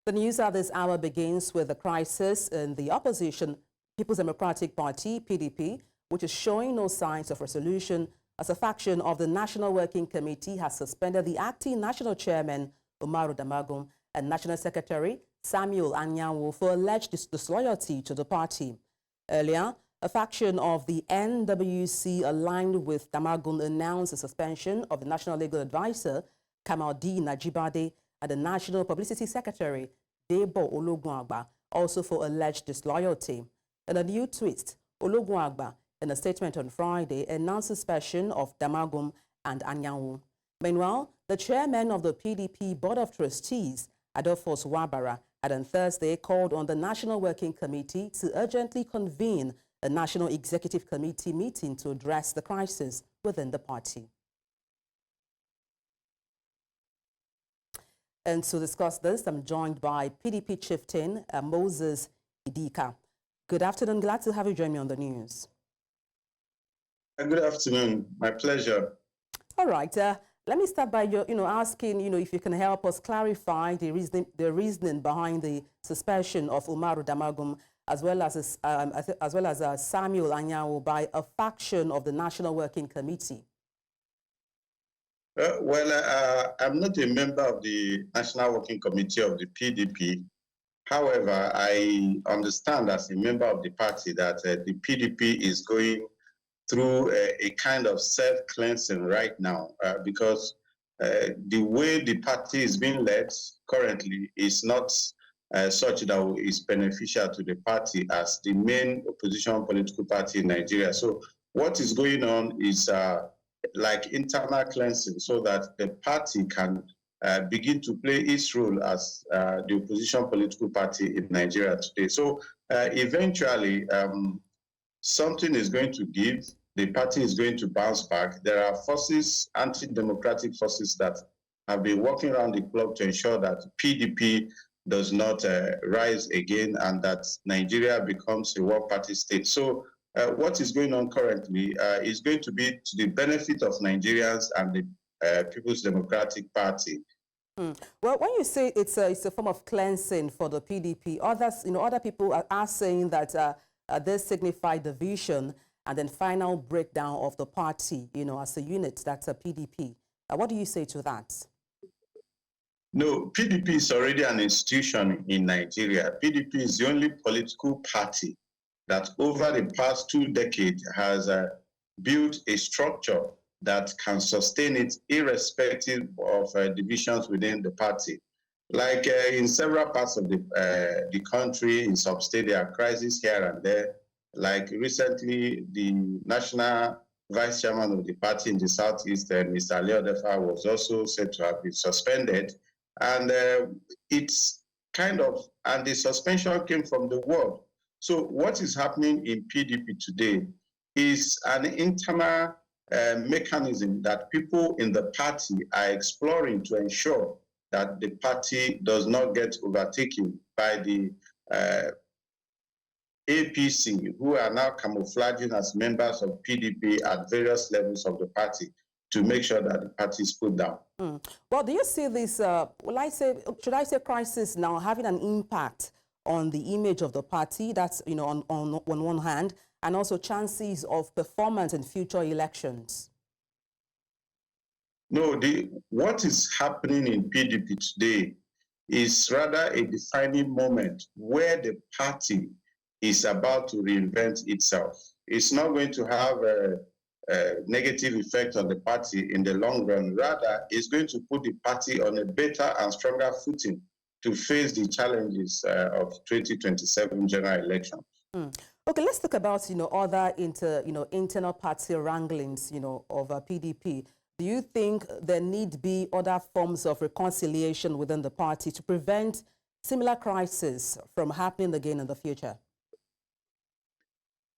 The news at this hour begins with the crisis in the opposition People's Democratic Party, PDP, which is showing no signs of resolution as a faction of the National Working Committee has suspended the acting national chairman, Umaru Damagum, and National Secretary, Samuel Anyanwu, for alleged disloyalty to the party. Earlier, a faction of the NWC aligned with Damagum announced the suspension of the National Legal Advisor, Kamaldeen Ajibade, and the National Publicity Secretary, Debo Ologunagba, also for alleged disloyalty. In a new twist, Ologunagba, in a statement on Friday, announced suspension of Damagum and Anyanwu. Meanwhile, the chairman of the PDP Board of Trustees, Adolphus Wabara, had on Thursday called on the National Working Committee to urgently convene a National Executive Committee meeting to address the crisis within the party. And to discuss this, I'm joined by PDP chieftain Moses Idika. Good afternoon. Glad to have you join me on the news. Good afternoon. My pleasure. All right. Let me start by asking if you can help us clarify the reasoning behind the suspension of Umaru Damagum as well as Samuel Anyanwu by a faction of the National Working Committee. I'm not a member of the National Working Committee of the PDP. However, I understand as a member of the party that the PDP is going through a kind of self-cleansing right now because the way the party is being led currently is not such that is beneficial to the party as the main opposition political party in Nigeria. So what is going on is like internal cleansing so that the party can begin to play its role as the opposition political party in Nigeria today. So eventually, something is going to give. The party is going to bounce back. There are forces, anti-democratic forces that have been working around the clock to ensure that PDP does not rise again and that Nigeria becomes a one-party state. So what is going on currently is going to be to the benefit of Nigerians and the People's Democratic Party. Well, when you say it's a form of cleansing for the PDP, other people are saying that this signifies division and then final breakdown of the party, as a unit, that's a PDP. What do you say to that? No, PDP is already an institution in Nigeria. PDP is the only political party that over the past 2 decades has built a structure that can sustain it irrespective of divisions within the party. Like in several parts of the country, in some states, there are crises here and there. Like recently, the national vice chairman of the party in the Southeast, Mr. Leodefa, was also said to have been suspended. And it's kind of, and the suspension came from the world. So what is happening in PDP today is an internal mechanism that people in the party are exploring to ensure that the party does not get overtaken by the APC, who are now camouflaging as members of PDP at various levels of the party to make sure that the party is put down. Well, do you see this, should I say crisis now having an impact on the image of the party? That's, on one hand, and also chances of performance in future elections? No, what is happening in PDP today is rather a defining moment where the party is about to reinvent itself. It's not going to have a negative effect on the party in the long run. Rather, it's going to put the party on a better and stronger footing to face the challenges of 2027 general elections. Okay, let's talk about other internal party wranglings of PDP. Do you think there need be other forms of reconciliation within the party to prevent similar crises from happening again in the future?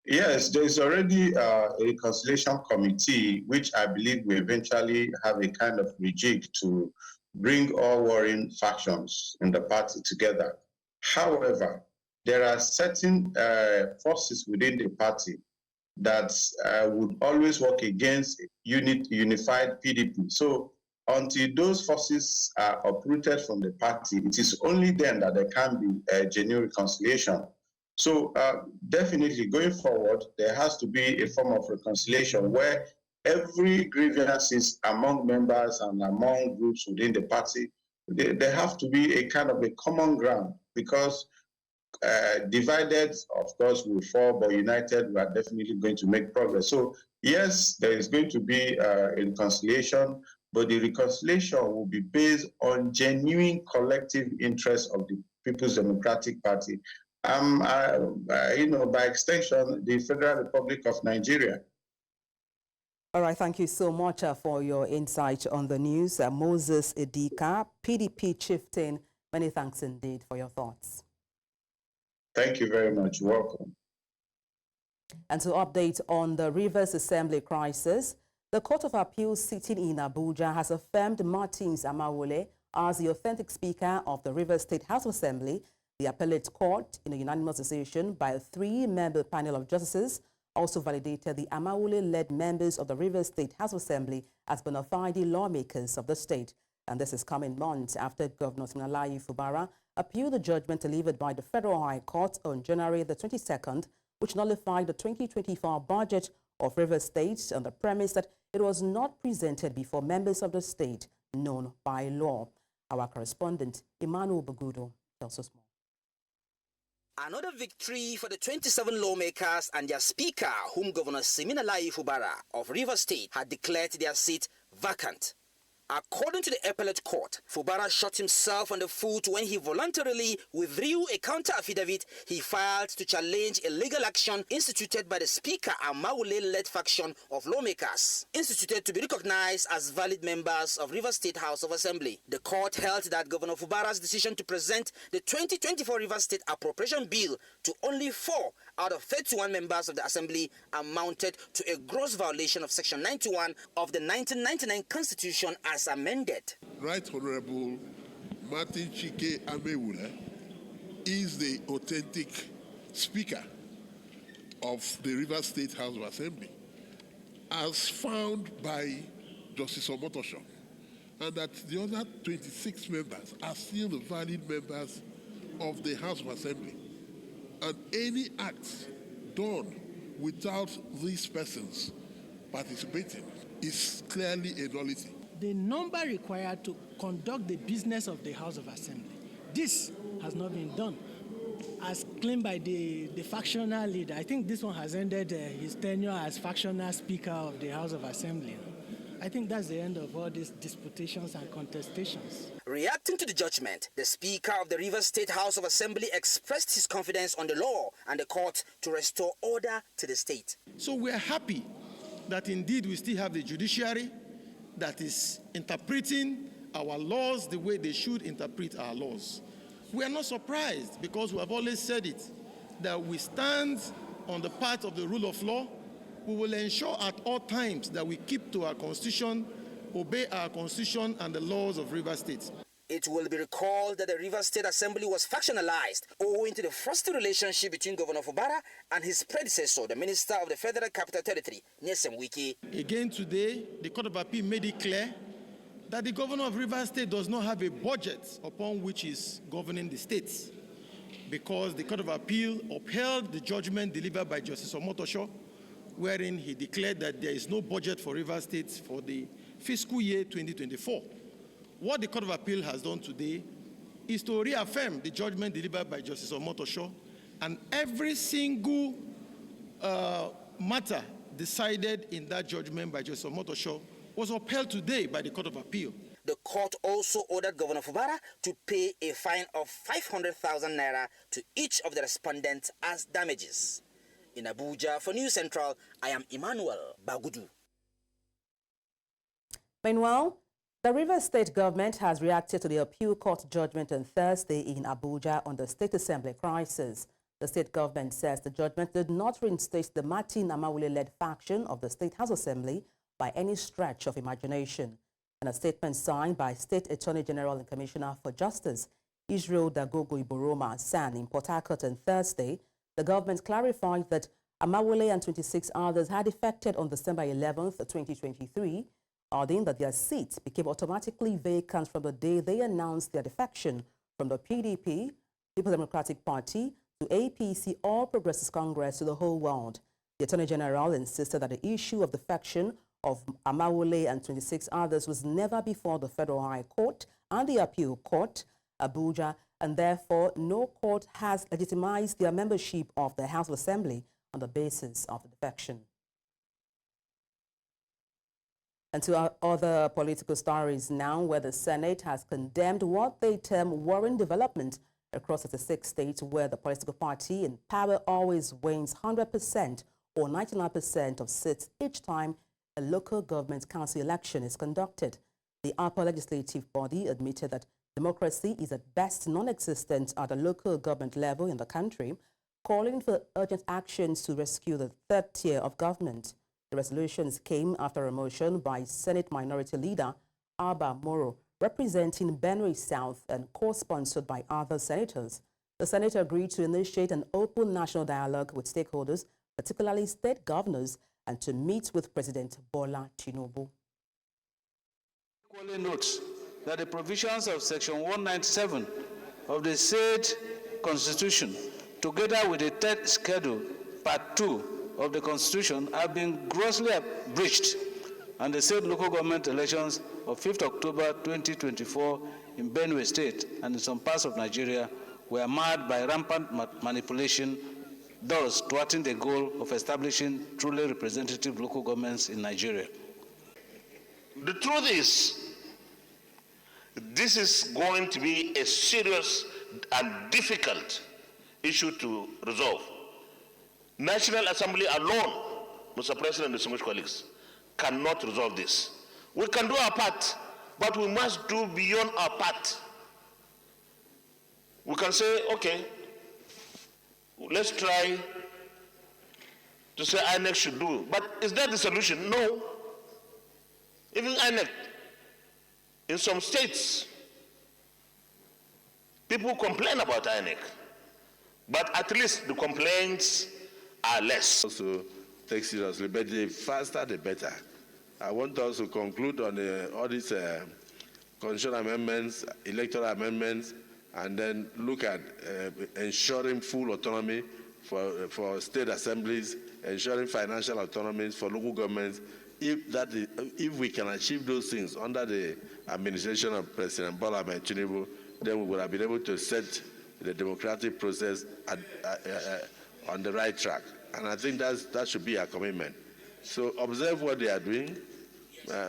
Yes, there is already a reconciliation committee, which I believe will eventually have a kind of rejig to bring all warring factions in the party together. However, there are certain forces within the party that would always work against unified PDP. So until those forces are uprooted from the party, it is only then that there can be a genuine reconciliation. So definitely going forward, there has to be a form of reconciliation where every grievances among members and among groups within the party, there have to be a kind of a common ground, because divided, of course, we will fall, but united, we are definitely going to make progress. So yes, there is going to be a reconciliation, but the reconciliation will be based on genuine collective interests of the People's Democratic Party, by extension, the Federal Republic of Nigeria. All right, thank you so much for your insight on the news. Moses Edika, PDP chieftain, many thanks indeed for your thoughts. Thank you very much. Welcome. And to update on the Rivers Assembly crisis, the Court of Appeal sitting in Abuja has affirmed Martins Amaewhule as the authentic Speaker of the Rivers State House of Assembly. The appellate court, in a unanimous decision by a 3-member panel of justices, also validated the Amaewhule-led members of the Rivers State House of Assembly as bona fide lawmakers of the state. And this is coming months after Governor Siminalayi Fubara appealed the judgment delivered by the Federal High Court on January the 22nd, which nullified the 2024 budget of Rivers State on the premise that it was not presented before members of the state known by law. Our correspondent, Emmanuel Bagudu, tells us more. Another victory for the 27 lawmakers and their speaker, whom Governor Siminalayi Fubara of Rivers State had declared their seat vacant. According to the appellate court, Fubara shot himself on the foot when he voluntarily withdrew a counter-affidavit he filed to challenge a legal action instituted by the Speaker Amaewhule-led faction of lawmakers, instituted to be recognized as valid members of Rivers State House of Assembly. The court held that Governor Fubara's decision to present the 2024 Rivers State Appropriation Bill to only 4 out of 31 members of the Assembly amounted to a gross violation of Section 91 of the 1999 Constitution as amended. Right Honorable Martins Amaewhule is the authentic Speaker of the Rivers State House of Assembly, as found by Justice Omotosho, and that the other 26 members are still the valid members of the House of Assembly. And any act done without these persons participating is clearly a nullity. The number required to conduct the business of the House of Assembly, this has not been done. As claimed by the factional leader, I think this one has ended his tenure as factional Speaker of the House of Assembly. I think that's the end of all these disputations and contestations. Reacting to the judgment, the Speaker of the Rivers State House of Assembly expressed his confidence on the law and the court to restore order to the state. So we are happy that indeed we still have the judiciary that is interpreting our laws the way they should interpret our laws. We are not surprised, because we have always said it, that we stand on the path of the rule of law. We will ensure at all times that we keep to our constitution, obey our constitution and the laws of Rivers State. It will be recalled that the Rivers State Assembly was factionalized owing to the frosty relationship between Governor Fubara and his predecessor, the Minister of the Federal Capital Territory, Nyesom Wike. Again today, the Court of Appeal made it clear that the Governor of Rivers State does not have a budget upon which is governing the states, because the Court of Appeal upheld the judgment delivered by Justice Omotosho, wherein he declared that there is no budget for Rivers State for the fiscal year 2024. What the Court of Appeal has done today is to reaffirm the judgment delivered by Justice Omotosho, and every single matter decided in that judgment by Justice Omotosho was upheld today by the Court of Appeal. The court also ordered Governor Fubara to pay a fine of 500,000 naira to each of the respondents as damages. In Abuja, for News Central, I am Emmanuel Bagudu. Meanwhile, the Rivers State government has reacted to the appeal court judgment on Thursday in Abuja on the State Assembly crisis. The state government says the judgment did not reinstate the Martins Amaewhule-led faction of the State House Assembly by any stretch of imagination. In a statement signed by State Attorney General and Commissioner for Justice, Israel Dagogo Iboroma San in Port Harcourt on Thursday, the government clarified that Amaewhule and 26 others had defected on December 11, 2023, adding that their seats became automatically vacant from the day they announced their defection from the PDP, People's Democratic Party, to APC, All Progressives Congress, to the whole world. The Attorney General insisted that the issue of defection of Amaewhule and 26 others was never before the Federal High Court and the Appeal Court, Abuja, and therefore no court has legitimized their membership of the House of Assembly on the basis of the defection. And to our other political stories now, where the Senate has condemned what they term worrying development across 36 states where the political party in power always wins 100% or 99% of seats each time a local government council election is conducted. The upper legislative body admitted that democracy is at best non-existent at the local government level in the country, calling for urgent actions to rescue the third tier of government. The resolutions came after a motion by Senate Minority Leader Abba Moro, representing Benue South and co-sponsored by other senators. The Senate agreed to initiate an open national dialogue with stakeholders, particularly state governors, and to meet with President Bola Tinubu. Equally notes that the provisions of Section 197 of the said Constitution, together with the third schedule, Part 2 of the Constitution, have been grossly breached, and the said local government elections of 5th October 2024 in Benue State and in some parts of Nigeria were marred by rampant manipulation, thus thwarting the goal of establishing truly representative local governments in Nigeria. The truth is, this is going to be a serious and difficult issue to resolve. National Assembly alone, Mr. President and distinguished colleagues, cannot resolve this. We can do our part, but we must do beyond our part. We can say, okay, let's try to say INEC should do. But is that the solution? No. Even INEC, in some states, people complain about INEC. But at least the complaints are less. Also take seriously, but the faster the better. I want us to conclude on all these constitutional amendments, electoral amendments, and then look at ensuring full autonomy for state assemblies, ensuring financial autonomy for local governments. If we can achieve those things under the administration of President Bola Tinubu, then we would have been able to set the democratic process on the right track. And I think that should be our commitment. So observe what they are doing,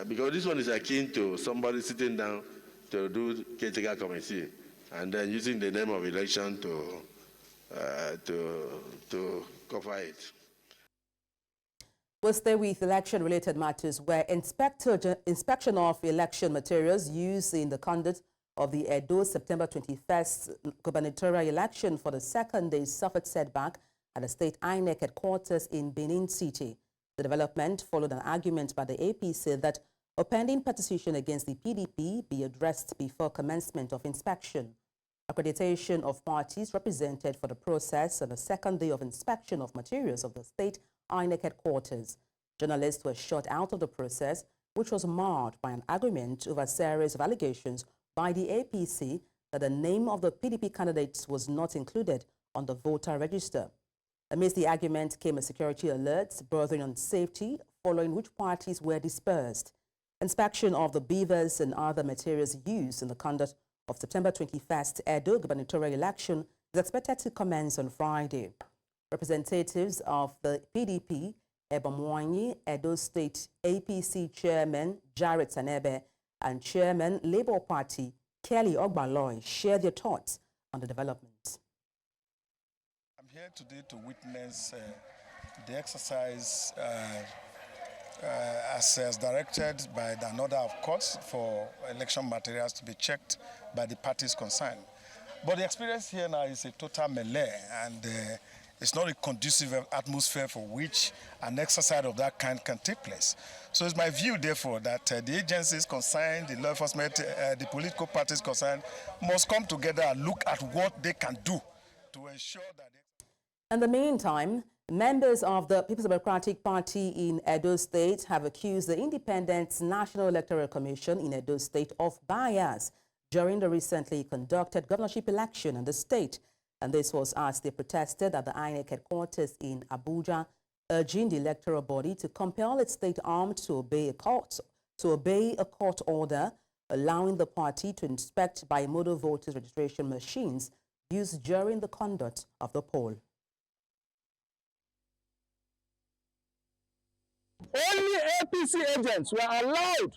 because this one is akin to somebody sitting down to do caretaker committee and then using the name of election to cover it. We'll stay with election-related matters, where inspection of election materials used in the conduct of the Edo September 21st gubernatorial election for the second day suffered setback at the state INEC headquarters in Benin City. The development followed an argument by the APC that a pending petition against the PDP be addressed before commencement of inspection. Accreditation of parties represented for the process on the second day of inspection of materials of the state INEC headquarters. Journalists were shut out of the process, which was marred by an argument over a series of allegations by the APC that the name of the PDP candidates was not included on the voter register. Amidst the argument came a security alert bordering on safety, following which parties were dispersed. Inspection of the beavers and other materials used in the conduct of September 21st Edo gubernatorial election is expected to commence on Friday. Representatives of the PDP, Ebomwanyi, Edo State APC Chairman Jared Sanebe, and Chairman Labour Party Kelly Ogbaloy shared their thoughts on the development. I'm here today to witness the exercise as directed by an order of courts for election materials to be checked by the parties concerned. But the experience here now is a total melee, and it's not a conducive atmosphere for which an exercise of that kind can take place. So it's my view, therefore, that the agencies concerned, the law enforcement, the political parties concerned, must come together and look at what they can do to ensure that... In the meantime, Members of the People's Democratic Party in Edo State have accused the Independent National Electoral Commission in Edo State of bias during the recently conducted governorship election in the state. And this was as they protested at the INEC headquarters in Abuja, urging the electoral body to compel its state arm to obey a court order allowing the party to inspect bimodal voters registration machines used during the conduct of the poll. Only APC agents were allowed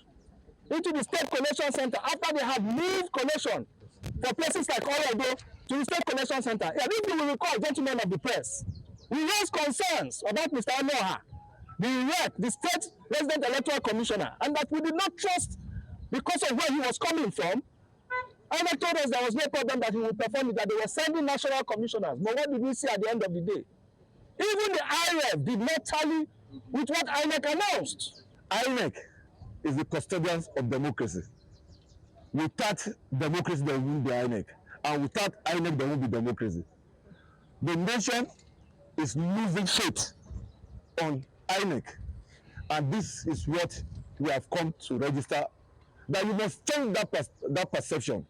into the State Collection Center after they had moved collection for places like Oredo to the State Collection Center. Yeah, if you will recall, gentlemen of the press, we raised concerns about Mr. Amaewhule, the State Resident Electoral Commissioner, and that we did not trust because of where he was coming from. And they told us there was no problem that he would perform it, that they were sending national commissioners. But what did we see at the end of the day? Even the IRF did not tally with what INEC announced. INEC is the custodians of democracy. Without democracy, there won't be INEC. And without INEC, there won't be democracy. The nation is losing faith on INEC. And this is what we have come to register. That you must change that perception.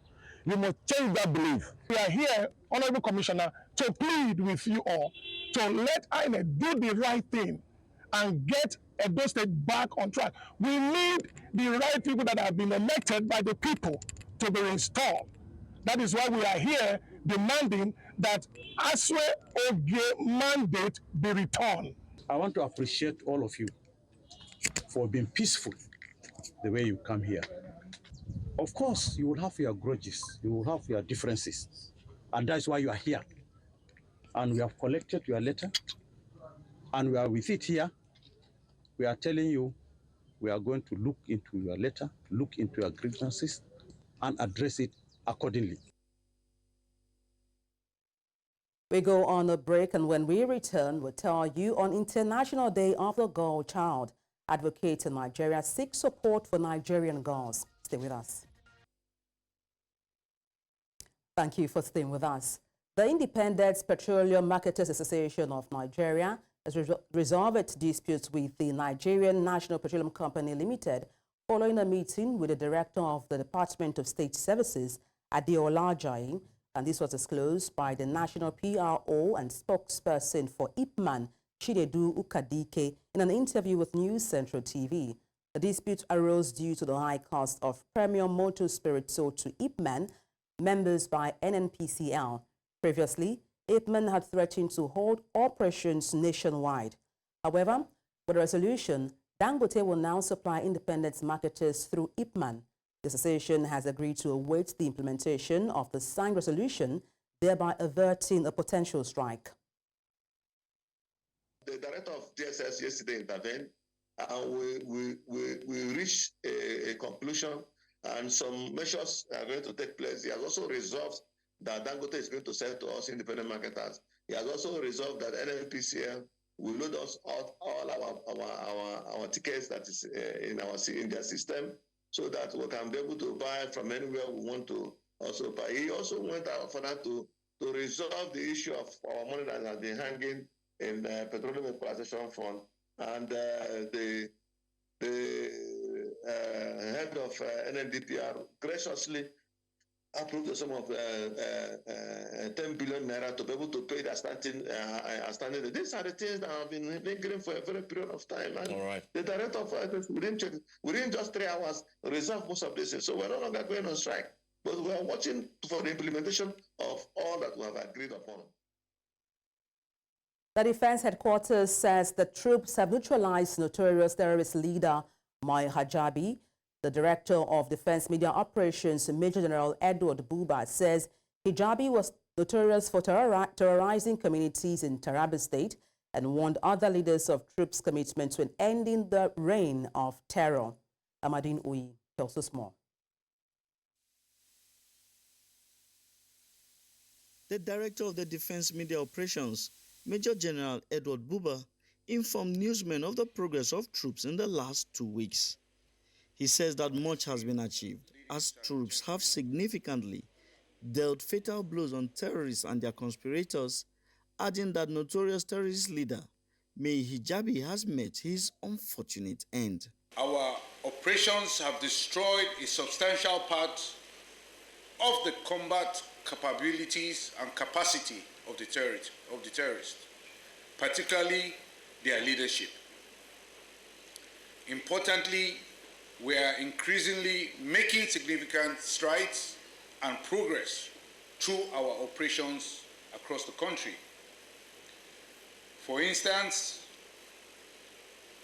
You must change that belief. We are here, Honorable Commissioner, to plead with you all to let INEC do the right thing and get Edo State back on track. We need the right people that have been elected by the people to be installed. That is why we are here demanding that Aswe Oge mandate be returned. I want to appreciate all of you for being peaceful the way you come here. Of course, you will have your grudges, you will have your differences, and that's why you are here. And we have collected your letter, and we are with it here. We are telling you we are going to look into your letter, look into your grievances, and address it accordingly. We go on a break, and when we return, we'll tell you on International Day of the Girl Child, advocates in Nigeria seek support for Nigerian girls. Stay with us. Thank you for staying with us. The Independent Petroleum Marketers Association of Nigeria has resolved its disputes with the Nigerian National Petroleum Company Limited following a meeting with the Director of the Department of State Services, Adebola, and this was disclosed by the National PRO and spokesperson for IPMAN, Chinedu Ukadike, in an interview with News Central TV. The dispute arose due to the high cost of premium motor spirits sold to IPMAN members by NNPCL. Previously, IPMAN had threatened to hold operations nationwide. However, with a resolution, Dangote will now supply independent marketers through IPMAN. The association has agreed to await the implementation of the signed resolution, thereby averting a potential strike. The director of DSS yesterday intervened, and we reached a conclusion, and some measures are going to take place. He has also resolved that Dangote is going to sell to us independent marketers. He has also resolved that NNPCL will load us out all our tickets that is in their system, so that we can be able to buy from anywhere we want to also buy. He also went out for that to resolve the issue of our money that has been hanging in the Petroleum Equalization Fund, and the head of NNDPR graciously approved the sum of 10 billion naira to be able to pay the outstanding. These are the things that have been lingering for a very period of time. And all right. The director of within just 3 hours resolved most of this. So we're no longer going on strike, but we are watching for the implementation of all that we have agreed upon. The Defense Headquarters says the troops have neutralized notorious terrorist leader Mai Hajabi. The Director of Defense Media Operations, Major General Edo Adedugba, says Hijabi was notorious for terrorizing communities in Taraba State and warned other leaders of troops' commitment to ending the reign of terror. Amaewhule tells us more. The Director of the Defense Media Operations, Major General Edo Adedugba, informed newsmen of the progress of troops in the last 2 weeks. He says that much has been achieved, as troops have significantly dealt fatal blows on terrorists and their conspirators, adding that notorious terrorist leader May Hijabi has met his unfortunate end. Our operations have destroyed a substantial part of the combat capabilities and capacity of the terrorists, particularly their leadership. Importantly, we are increasingly making significant strides and progress through our operations across the country. For instance,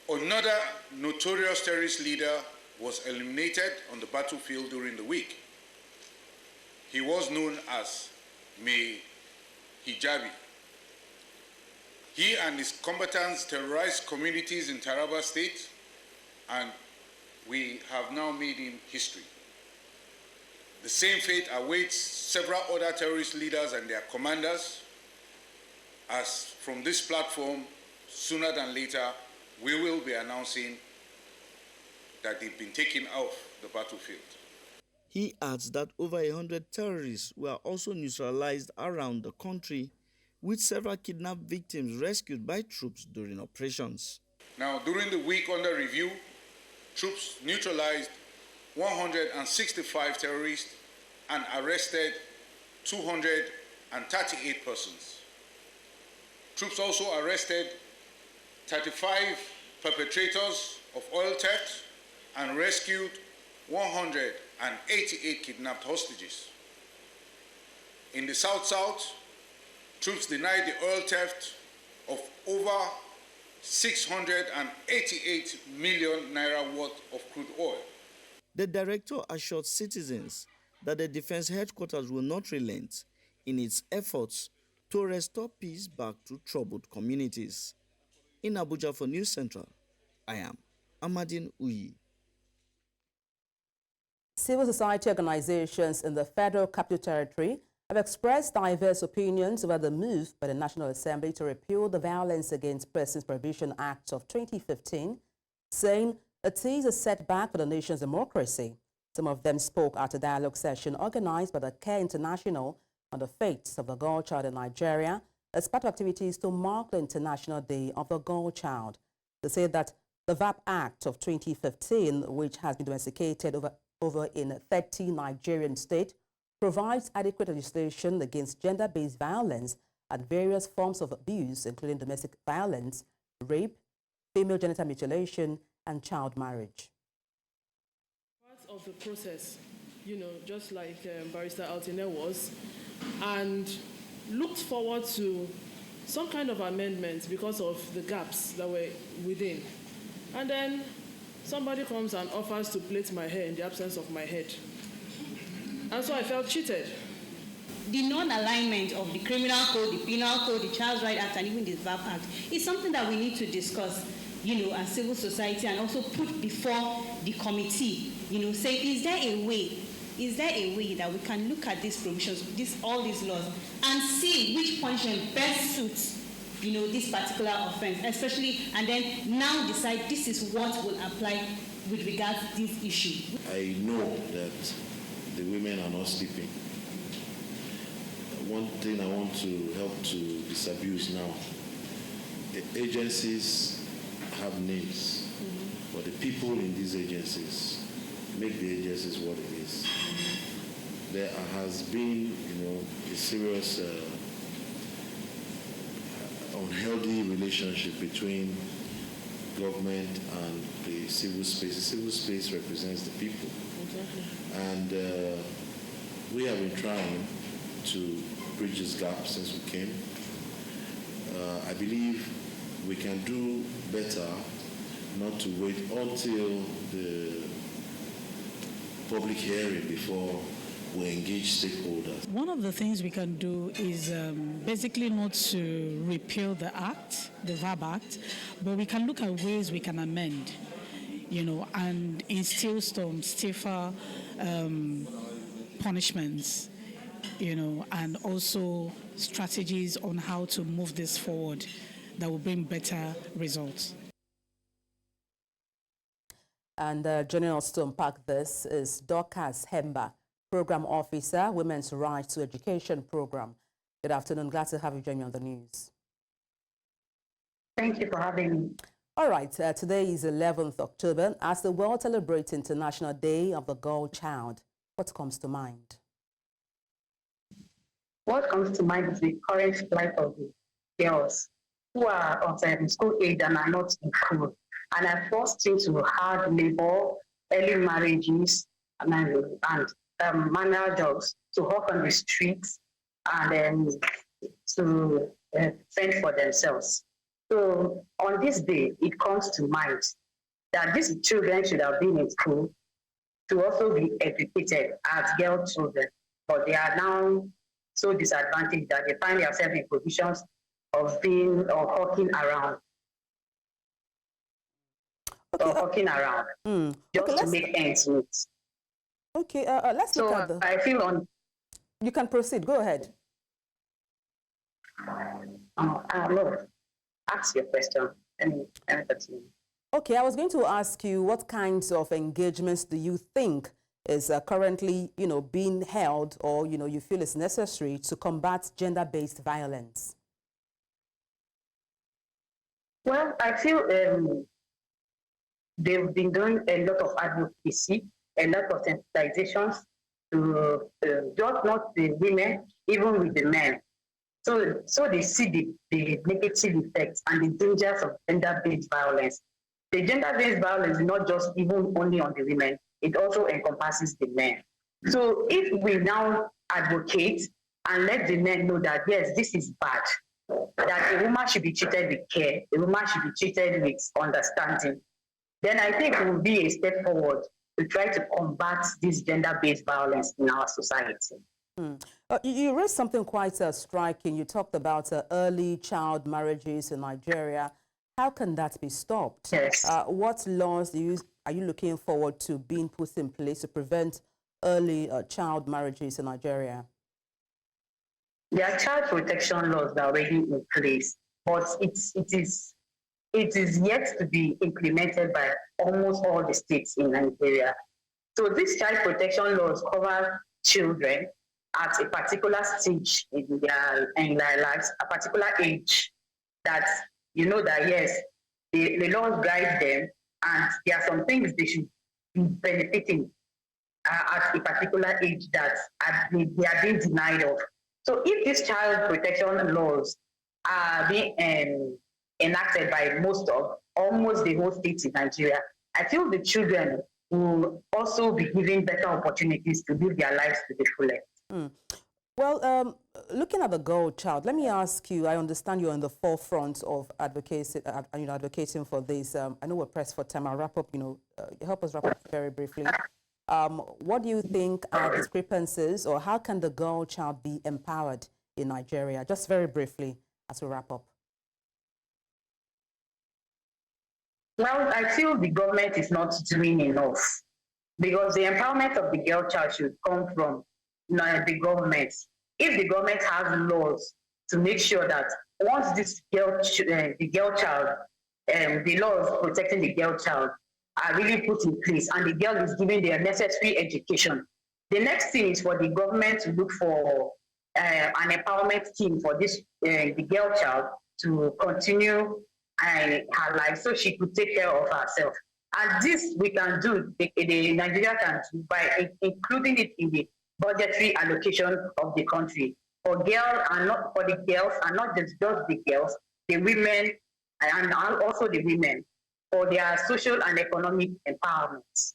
another notorious terrorist leader was eliminated on the battlefield during the week. He was known as May Hijabi. He and his combatants terrorized communities in Taraba State, and we have now made him history. The same fate awaits several other terrorist leaders and their commanders, as from this platform, sooner than later, we will be announcing that they've been taken off the battlefield. He adds that over 100 terrorists were also neutralized around the country, with several kidnapped victims rescued by troops during operations. Now, during the week under review, troops neutralized 165 terrorists and arrested 238 persons. Troops also arrested 35 perpetrators of oil theft and rescued 188 kidnapped hostages. In the South-South, troops denied the oil theft of over 688 million naira worth of crude oil. The director assured citizens that the defense headquarters will not relent in its efforts to restore peace back to troubled communities. In Abuja for News Central, I am Amaewhule. Civil society organizations in the Federal Capital Territory have expressed diverse opinions about the move by the National Assembly to repeal the Violence Against Persons Prohibition Act of 2015, saying it is a setback for the nation's democracy. Some of them spoke at a dialogue session organized by the CARE International on the fates of the girl child in Nigeria as part of activities to mark the International Day of the Girl Child. They say that the VAP Act of 2015, which has been domesticated over in 30 Nigerian states, provides adequate legislation against gender-based violence and various forms of abuse, including domestic violence, rape, female genital mutilation, and child marriage. Part of the process, just like Barrister Altine was, and looked forward to some kind of amendments because of the gaps that were within. And then somebody comes and offers to plait my hair in the absence of my head. And so I felt cheated. The non-alignment of the Criminal Code, the Penal Code, the Child Rights Act, and even the VAP Act is something that we need to discuss, as civil society, and also put before the committee, say, is there a way that we can look at these provisions, all these laws, and see which punishment best suits, this particular offense, especially, and then now decide this is what will apply with regard to this issue. I know that the women are not sleeping. One thing I want to help to disabuse now, the agencies have names, but the people in these agencies make the agencies what it is. There has been, a serious unhealthy relationship between government and the civil space. The civil space represents the people. Exactly. And we have been trying to bridge this gap since we came. I believe we can do better not to wait until the public hearing before we engage stakeholders. One of the things we can do is basically not to repeal the act, the VAB Act, but we can look at ways we can amend, and instill some stiffer punishments, and also strategies on how to move this forward that will bring better results. And joining us to unpack this is Dorcas Hemba, Program Officer, Women's Rights to Education Program. Good afternoon. Glad to have you join me on the news. Thank you for having me. All right, today is 11th October. As the world celebrates International Day of the Girl Child, what comes to mind? What comes to mind is the current plight of the girls who are of school age and are not in school and are forced into hard labor, early marriages, and manual jobs to work on the streets and to fend for themselves. So on this day, it comes to mind that these children should have been in school to also be educated as girl children, but they are now so disadvantaged that they find themselves in positions of being or hawking around. Just to make ends meet. Okay, let's look at the... I feel on... You can proceed, go ahead. No, ask your question. Let me continue. Okay, I was going to ask you what kinds of engagements do you think is currently, being held or, you feel is necessary to combat gender-based violence? Well, I feel they've been doing a lot of advocacy, a lot of sensitizations to just not the women, even with the men. So they see the negative effects and the dangers of gender-based violence. The gender-based violence is not just even only on the women, it also encompasses the men. So if we now advocate and let the men know that, yes, this is bad, that a woman should be treated with care, a woman should be treated with understanding, then I think it will be a step forward to try to combat this gender-based violence in our society. You raised something quite striking. You talked about early child marriages in Nigeria. How can that be stopped? Yes. What laws are you looking forward to being put in place to prevent early child marriages in Nigeria? There are child protection laws that are already in place, but it is yet to be implemented by almost all the states in Nigeria. So these child protection laws cover children at a particular stage in their lives, a particular age, that that yes, the laws guide them, and there are some things they should be benefiting at a particular age that they are being denied of. So if these child protection laws are being enacted by almost the whole states in Nigeria, I feel the children will also be given better opportunities to live their lives to the fullest. Well, looking at the girl child, let me ask you, I understand you're in the forefront of advocating for this. I know we're pressed for time. I'll wrap up, help us wrap up very briefly. What do you think are discrepancies, or how can the girl child be empowered in Nigeria? Just very briefly as we wrap up. Well, I feel the government is not doing enough, because the empowerment of the girl child should come from the government. If the government has laws to make sure that once the girl child, the laws protecting the girl child are really put in place and the girl is given their necessary education, the next thing is for the government to look for an empowerment scheme for the girl child to continue her life so she could take care of herself. And this we can do, Nigeria can do by including it in the budgetary allocation of the country for girls and not for the girls, and not just the girls, the women, and also the women, for their social and economic empowerment.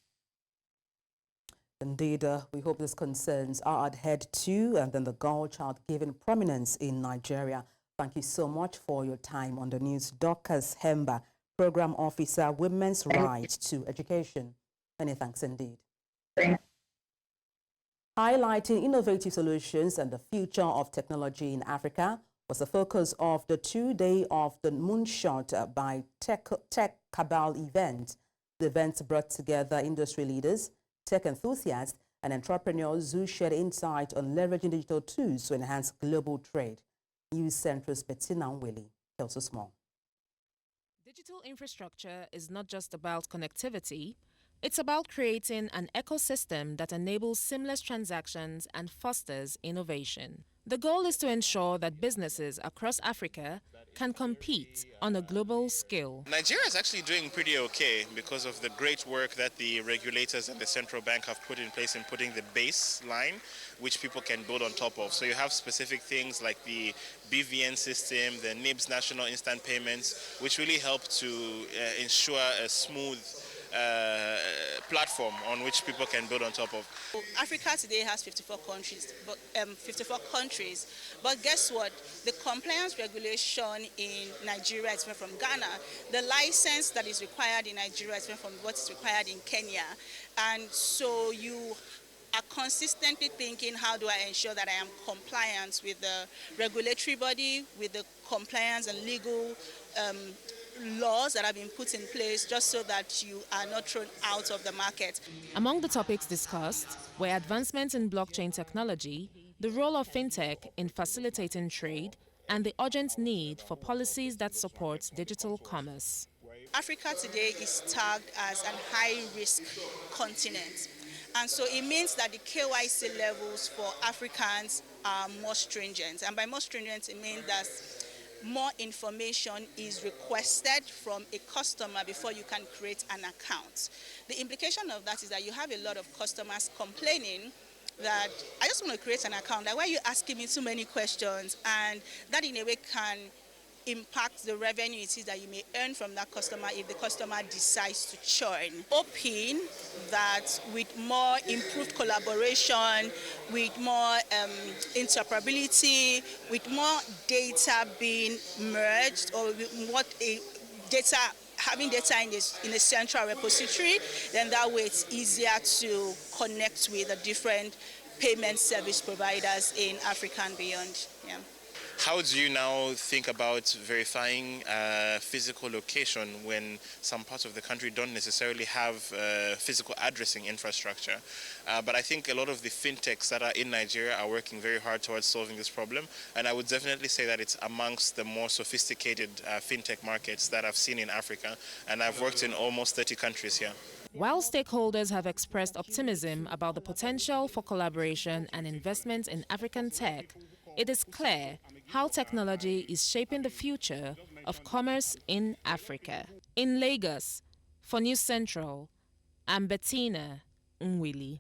Indeed, we hope these concerns are adhered to, and then the girl child given prominence in Nigeria. Thank you so much for your time on the news. Dorcas Hemba, Program Officer, Women's Right to Education. Many thanks indeed. Thank you. Highlighting innovative solutions and the future of technology in Africa was the focus of the 2-day of the Moonshot by Tech Cabal event. The event brought together industry leaders, tech enthusiasts, and entrepreneurs who shared insight on leveraging digital tools to enhance global trade. News Central's Amaewhule tells us more. Digital infrastructure is not just about connectivity. It's about creating an ecosystem that enables seamless transactions and fosters innovation. The goal is to ensure that businesses across Africa can compete on a global scale. Nigeria is actually doing pretty okay because of the great work that the regulators and the central bank have put in place in putting the baseline, which people can build on top of. So you have specific things like the BVN system, the NIBS National Instant Payments, which really help to ensure a smooth platform on which people can build on top of. Africa today has 54 countries, but guess what? The compliance regulation in Nigeria is different from Ghana. The license that is required in Nigeria is different from what is required in Kenya, and so you are consistently thinking, how do I ensure that I am compliant with the regulatory body, with the compliance and legal laws that have been put in place, just so that you are not thrown out of the market. Among the topics discussed were advancements in blockchain technology, the role of fintech in facilitating trade, and the urgent need for policies that support digital commerce. Africa today is tagged as an high-risk continent. And so it means that the KYC levels for Africans are more stringent. And by more stringent, it means that more information is requested from a customer before you can create an account. The implication of that is that you have a lot of customers complaining that I just want to create an account. Like, why are you asking me too many questions? And that in a way can impact the revenue it is that you may earn from that customer if the customer decides to churn. Hoping that with more improved collaboration, with more interoperability, with more data being merged, or having data in a central repository, then that way it's easier to connect with the different payment service providers in Africa and beyond. Yeah. How do you now think about verifying physical location when some parts of the country don't necessarily have physical addressing infrastructure? But I think a lot of the fintechs that are in Nigeria are working very hard towards solving this problem, and I would definitely say that it's amongst the more sophisticated fintech markets that I've seen in Africa, and I've worked in almost 30 countries here. While stakeholders have expressed optimism about the potential for collaboration and investment in African tech, it is clear how technology is shaping the future of commerce in Africa. In Lagos, for News Central, I'm Bettina Nwili.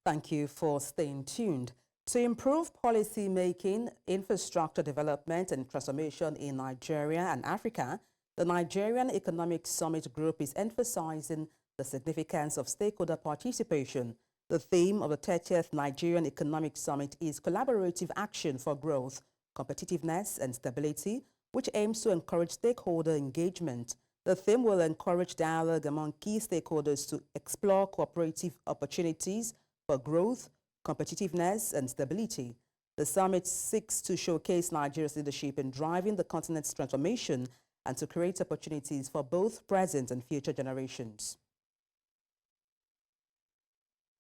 Thank you for staying tuned. To improve policy making, infrastructure development and transformation in Nigeria and Africa, the Nigerian Economic Summit Group is emphasizing the significance of stakeholder participation. The theme of the 30th Nigerian Economic Summit is collaborative action for growth, competitiveness and stability, which aims to encourage stakeholder engagement. The theme will encourage dialogue among key stakeholders to explore cooperative opportunities for growth, competitiveness and stability. The summit seeks to showcase Nigeria's leadership in driving the continent's transformation and to create opportunities for both present and future generations.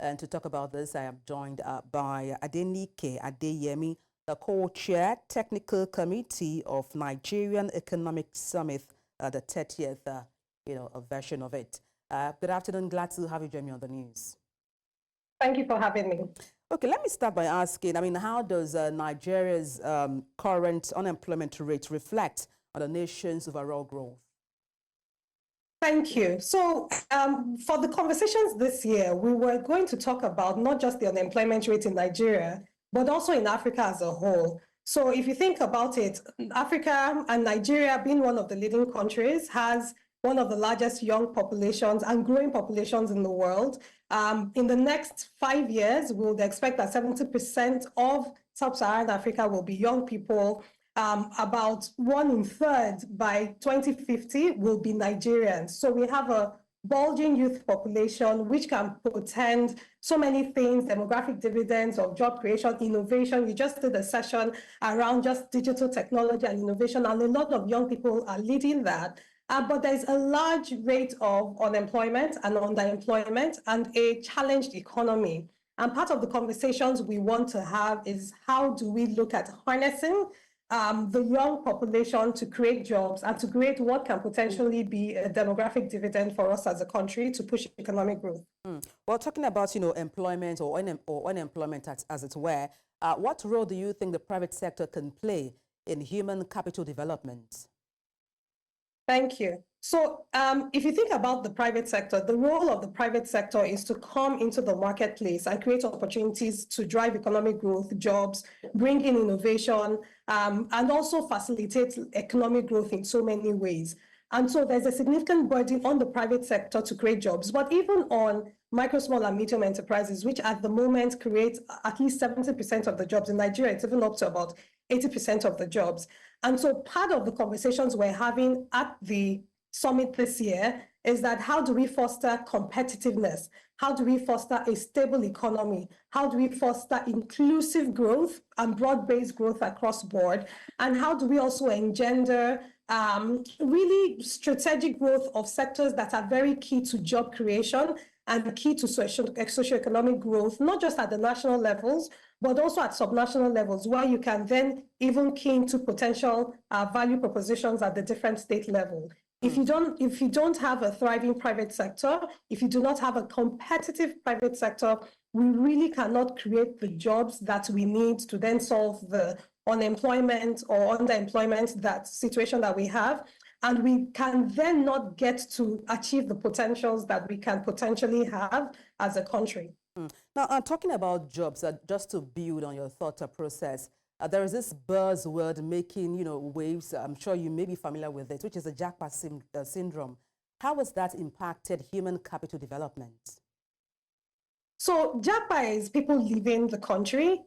And to talk about this, I am joined by Adenike Adeyemi, the co-chair technical committee of Nigerian Economic Summit, the 30th version of it. Good afternoon. Glad to have you join me on the news. Thank you for having me. Okay, let me start by asking, how does Nigeria's current unemployment rate reflect on the nation's overall growth? Thank you. So for the conversations this year, we were going to talk about not just the unemployment rate in Nigeria, but also in Africa as a whole. So if you think about it, Africa and Nigeria, being one of the leading countries, has one of the largest young populations and growing populations in the world. In the next 5 years, we would expect that 70% of sub-Saharan Africa will be young people. About 1/3 by 2050 will be Nigerians. So we have a bulging youth population, which can portend so many things, demographic dividends of job creation, innovation. We just did a session around just digital technology and innovation, and a lot of young people are leading that. But there's a large rate of unemployment and underemployment and a challenged economy. And part of the conversations we want to have is how do we look at harnessing the young population to create jobs and to create what can potentially be a demographic dividend for us as a country to push economic growth. Well, talking about, employment or unemployment as it were, what role do you think the private sector can play in human capital development? Thank you. So if you think about the private sector, the role of the private sector is to come into the marketplace and create opportunities to drive economic growth, jobs, bring in innovation, and also facilitate economic growth in so many ways. And so there's a significant burden on the private sector to create jobs, but even on micro, small, and medium enterprises, which at the moment create at least 70% of the jobs. In Nigeria, it's even up to about 80% of the jobs. And so part of the conversations we're having at the summit this year is that how do we foster competitiveness? How do we foster a stable economy? How do we foster inclusive growth and broad-based growth across board? And how do we also engender really strategic growth of sectors that are very key to job creation and key to socioeconomic growth, not just at the national levels, but also at subnational levels, where you can then even key into potential value propositions at the different state level. If you don't have a thriving private sector, if you do not have a competitive private sector, we really cannot create the jobs that we need to then solve the unemployment or underemployment, that situation that we have. And we can then not get to achieve the potentials that we can potentially have as a country. Now, talking about jobs, just to build on your thought process, there is this buzzword making, waves. I'm sure you may be familiar with it, which is the jackpot syndrome. How has that impacted human capital development? So jackpot is people leaving the country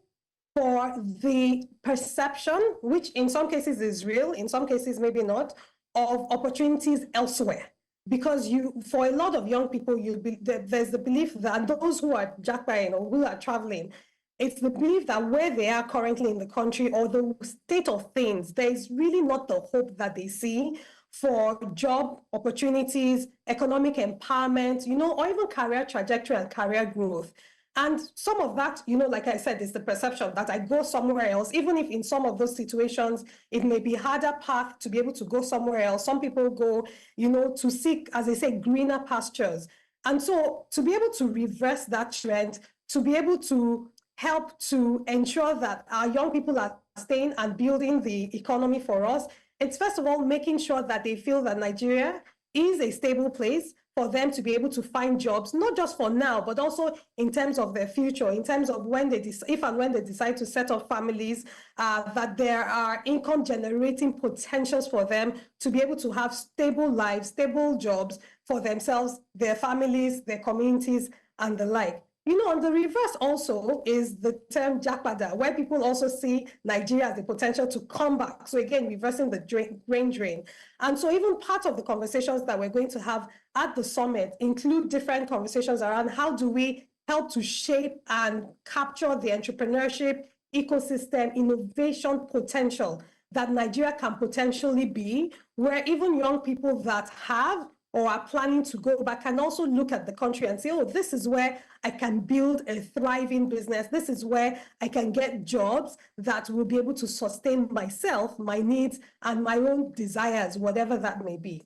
for the perception, which in some cases is real, in some cases maybe not, of opportunities elsewhere. Because for a lot of young people, there's the belief that those who are jackpotting or who are traveling, it's the belief that where they are currently in the country or the state of things, there's really not the hope that they see for job opportunities, economic empowerment, or even career trajectory and career growth. And some of that, like I said, is the perception that I go somewhere else, even if in some of those situations, it may be a harder path to be able to go somewhere else. Some people go, to seek, as I say, greener pastures. And so to be able to reverse that trend, to be able to help to ensure that our young people are staying and building the economy for us, it's first of all making sure that they feel that Nigeria is a stable place for them to be able to find jobs, not just for now, but also in terms of their future, in terms of if and when they decide to set up families, that there are income generating potentials for them to be able to have stable lives, stable jobs for themselves, their families, their communities, and the like. On the reverse also is the term jackpada, where people also see Nigeria as the potential to come back. So again, reversing the brain drain. And so even part of the conversations that we're going to have at the summit include different conversations around how do we help to shape and capture the entrepreneurship, ecosystem, innovation potential that Nigeria can potentially be, where even young people that have or are planning to go back can also look at the country and say, oh, this is where I can build a thriving business. This is where I can get jobs that will be able to sustain myself, my needs, and my own desires, whatever that may be.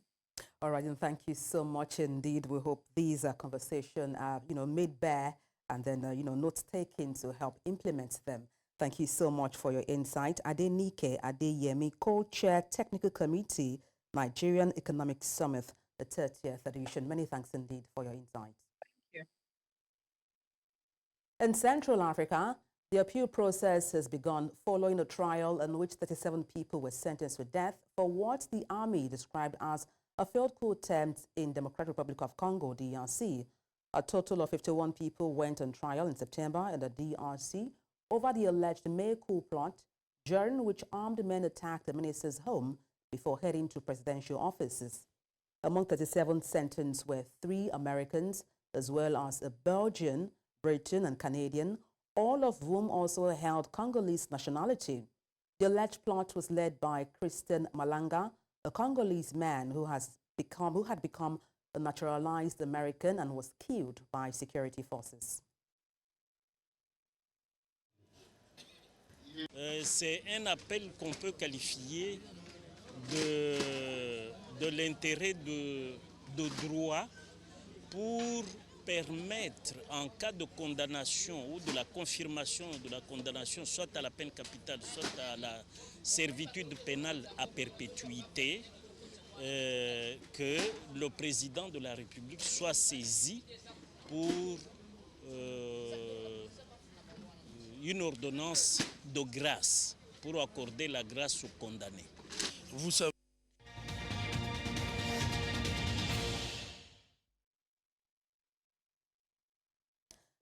All right, and thank you so much indeed. We hope these conversations are, made bare and then, notes taken to help implement them. Thank you so much for your insight. Adenike Adeyemi, Co-Chair, Technical Committee, Nigerian Economic Summit, the 30th edition. Many thanks indeed for your insights. Thank you. In Central Africa, the appeal process has begun following a trial in which 37 people were sentenced to death for what the army described as a failed coup attempt in Democratic Republic of Congo, DRC. A total of 51 people went on trial in September in the DRC over the alleged May coup plot, during which armed men attacked the minister's home before heading to presidential offices. Among 37 sentenced were 3 Americans, as well as a Belgian, Briton, and Canadian, all of whom also held Congolese nationality. The alleged plot was led by Christian Malanga, a Congolese man who had become a naturalized American and was killed by security forces. C'est un appel qu'on peut qualifier de l'intérêt de droit pour permettre, en cas de condamnation ou de la confirmation de la condamnation, soit à la peine capitale, soit à la servitude pénale à perpétuité, que le président de la République soit saisi pour une ordonnance de grâce, pour accorder la grâce aux condamnés. Vous savez.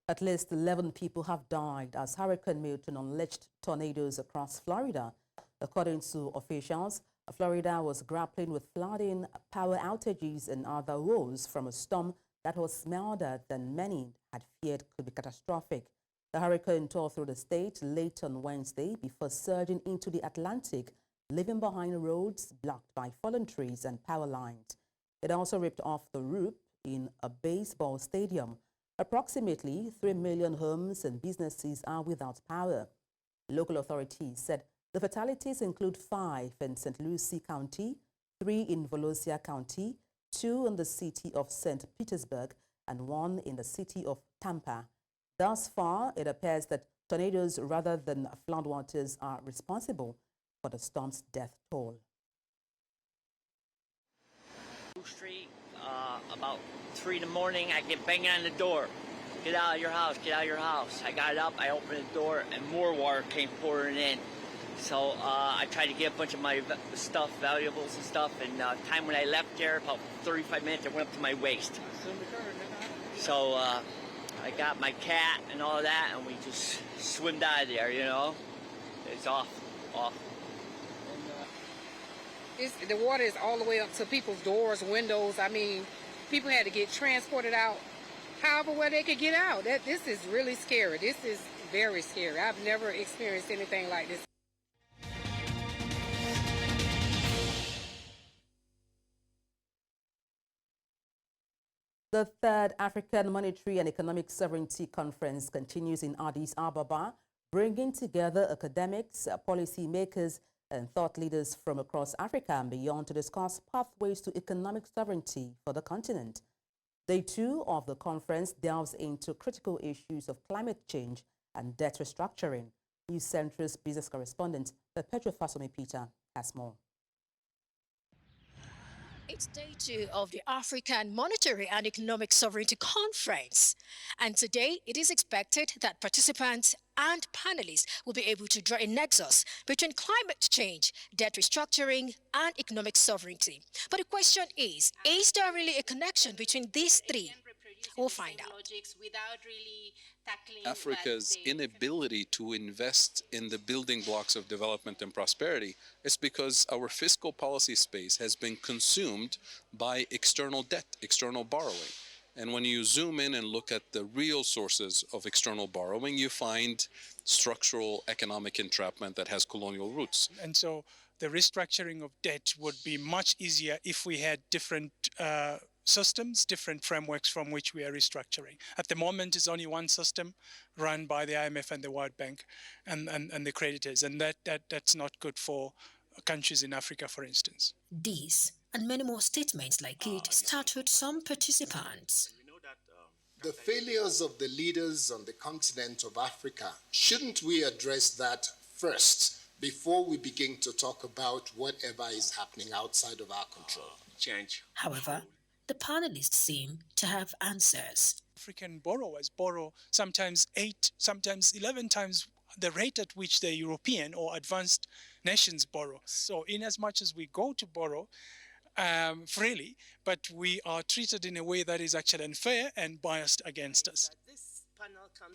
At least 11 people have died as Hurricane Milton unleashed tornadoes across Florida. According to officials, Florida was grappling with flooding, power outages, and other woes from a storm that was milder than many had feared could be catastrophic. The hurricane tore through the state late on Wednesday before surging into the Atlantic, leaving behind roads blocked by fallen trees and power lines. It also ripped off the roof in a baseball stadium. Approximately 3 million homes and businesses are without power. Local authorities said the fatalities include 5 in St. Lucie County, 3 in Volusia County, 2 in the city of St. Petersburg, and 1 in the city of Tampa. Thus far, it appears that tornadoes rather than floodwaters are responsible for the storm's death toll. Street, about 3 in the morning, I get banging on the door. Get out of your house, get out of your house. I got up, I opened the door, and more water came pouring in. So I tried to get a bunch of my stuff, valuables and stuff, and time when I left there, about 35 minutes, it went up to my waist. So I got my cat and all that, and we just swimmed out of there, you know. It's off. The water is all the way up to people's doors, windows. I mean, people had to get transported out however way they could get out. This is really scary. This is very scary. I've never experienced anything like this. The third African Monetary and Economic Sovereignty Conference continues in Addis Ababa, bringing together academics, policymakers, and thought leaders from across Africa and beyond to discuss pathways to economic sovereignty for the continent. Day 2 of the conference delves into critical issues of climate change and debt restructuring. News Central's business correspondent, Pedro Fasomi Peter, has more. It's day 2 of the African Monetary and Economic Sovereignty Conference. And today, it is expected that participants and panelists will be able to draw a nexus between climate change, debt restructuring, and economic sovereignty. But the question is there really a connection between these three? We'll find out. Africa's inability to invest in the building blocks of development and prosperity is because our fiscal policy space has been consumed by external debt, external borrowing. And when you zoom in and look at the real sources of external borrowing, you find structural economic entrapment that has colonial roots. And so the restructuring of debt would be much easier if we had different systems, different frameworks from which we are restructuring. At the moment, it's only one system run by the IMF and the World Bank and the creditors, and that's not good for countries in Africa, for instance. These and many more statements like it startled some participants. The failures of the leaders on the continent of Africa, shouldn't we address that first before we begin to talk about whatever is happening outside of our control? However, the panelists seem to have answers. African borrowers borrow sometimes 8, sometimes 11 times the rate at which the European or advanced nations borrow. So in as much as we go to borrow freely, but we are treated in a way that is actually unfair and biased against us.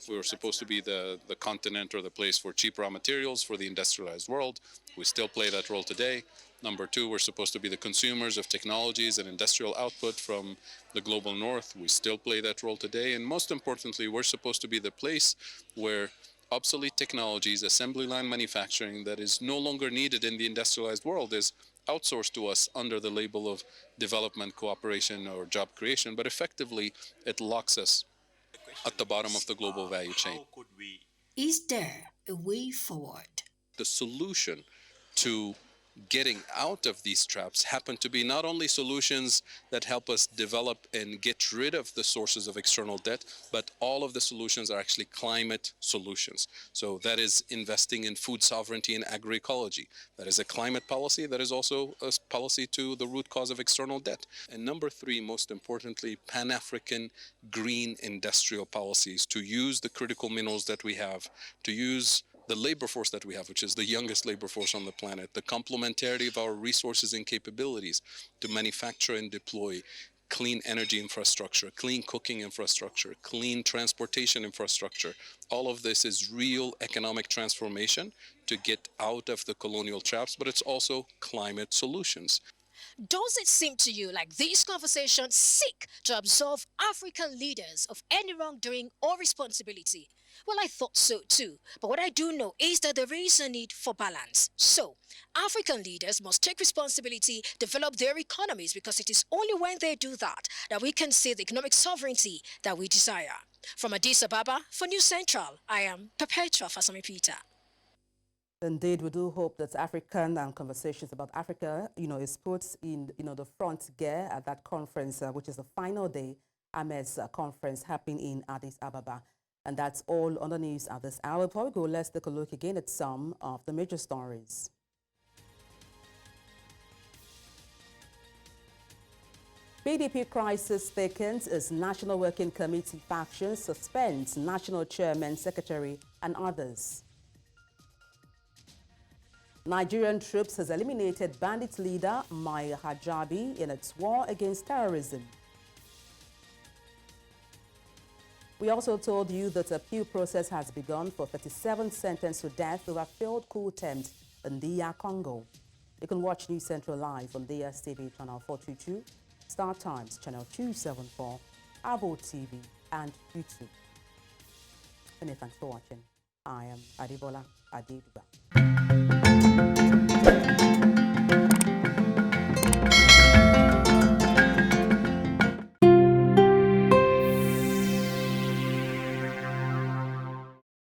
We were supposed to be the continent or the place for cheap raw materials for the industrialized world. We still play that role today. Number 2, we're supposed to be the consumers of technologies and industrial output from the global north. We still play that role today. And most importantly, we're supposed to be the place where obsolete technologies, assembly line manufacturing that is no longer needed in the industrialized world is outsourced to us under the label of development, cooperation, or job creation. But effectively, it locks us at the bottom of the global value chain. Is there a way forward? the solution to getting out of these traps happen to be not only solutions that help us develop and get rid of the sources of external debt, but all of the solutions are actually climate solutions. So that is investing in food sovereignty and agroecology. That is a climate policy. That is also a policy to the root cause of external debt. And number three, most importantly, Pan-African green industrial policies to use the critical minerals that we have, to use the labor force that we have, which is the youngest labor force on the planet, the complementarity of our resources and capabilities to manufacture and deploy clean energy infrastructure, clean cooking infrastructure, clean transportation infrastructure. All of this is real economic transformation to get out of the colonial traps, but it's also climate solutions. Does it seem to you like these conversations seek to absolve African leaders of any wrongdoing or responsibility? Well, I thought so too. But what I do know is that there is a need for balance. So, African leaders must take responsibility, develop their economies, because it is only when they do that that we can see the economic sovereignty that we desire. From Addis Ababa, for News Central, I am Perpetua Fasami Peter. Indeed, we do hope that African conversations about Africa, is put in, the front gear at that conference, which is the final day, AMES conference happening in Addis Ababa. And that's all on the news at this hour. Before we go, let's take a look again at some of the major stories. PDP crisis thickens as National Working Committee faction suspends National Chairman, Secretary, and others. Nigerian troops has eliminated bandit leader Maya Hajabi in its war against terrorism. We also told you that appeal process has begun for 37 sentenced to death over failed coup attempt in DR Congo. You can watch News Central live on DSTV channel 422, Star Times channel 274, Avo TV, and YouTube. Many thanks for watching. I am Adebola Adedugba.